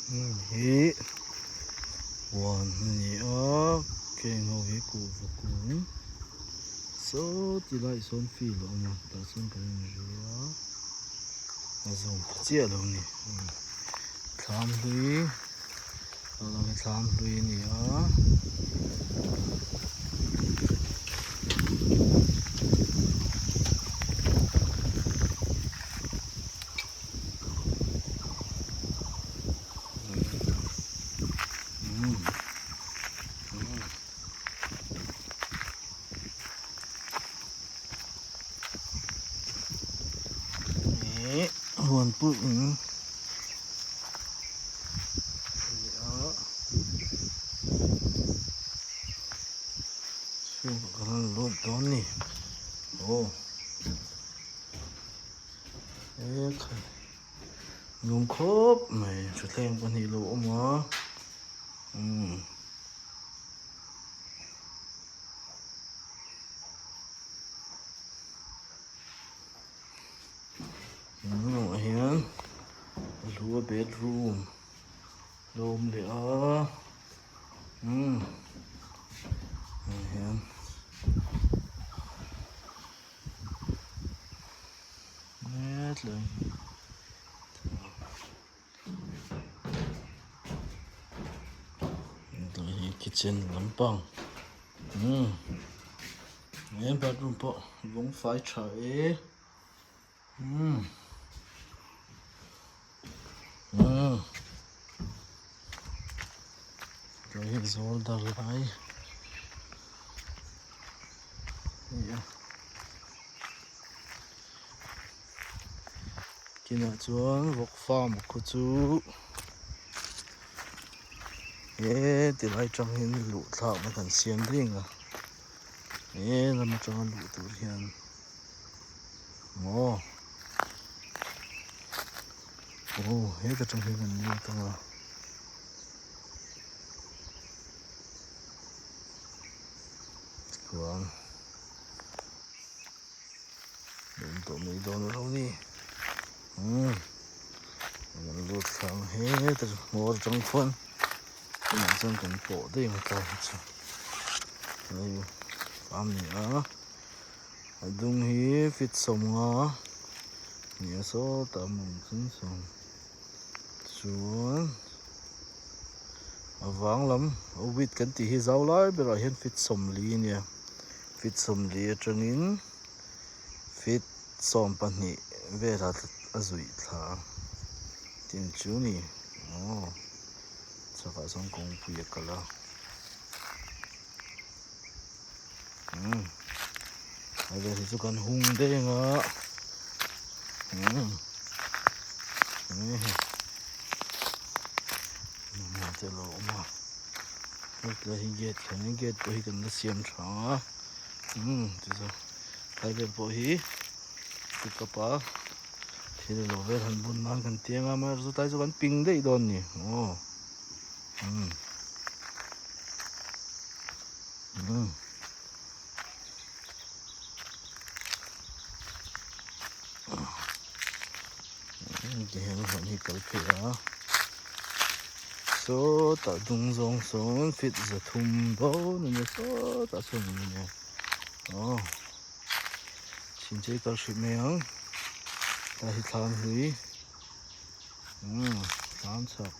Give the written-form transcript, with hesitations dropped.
Hi one ni a ke ngo hi ku ku so ti lai son fi lo ma ta son kan ni ya azon chia lo ni tham lui lo la tham lui ni a One put in look Donny. Oh, okay. Nung khốp mày cho thêm con hì lỗ mà. Rồi hiền. Lúa bedroom. Lôm để ở. Hiền. Nét lên. Đây kitchen lắm bằng. Em bedroom po vốn phải chạy. Rồi zol dar lại. Yeah. Kina chuan vok farm khu chu. Ti lai tang hin lu thla ma kan siam ring a. Lam tang lu tur hian. Ka tang hin kan ni tanga. Kuan. Don mi don lo ni. Lu thang ta ngor tang phun. Mình chân cần bộ đây mà ta đây am ni a dung hi fit som nga ni so ta mun chân som chuan awang lam wit kan ti hi zau lai bera hian fit som li nia fit som li atangin fit som pahnih vela azui thla tin chu ni saka sang kong puya kala ada hisu kan hung de nga te lo ma la hi get kan get po hi kan na siam tha ti so kai be po hi ti ka pa thil lo ver han bun man kan tianga ma zo tai zo kan ping dei don ni Hẹn hẹn hi kal phia so ta dung zong son fit za thum bo ne so ta so ne chin chei kal shi meang ta hi thlam hui thlam chak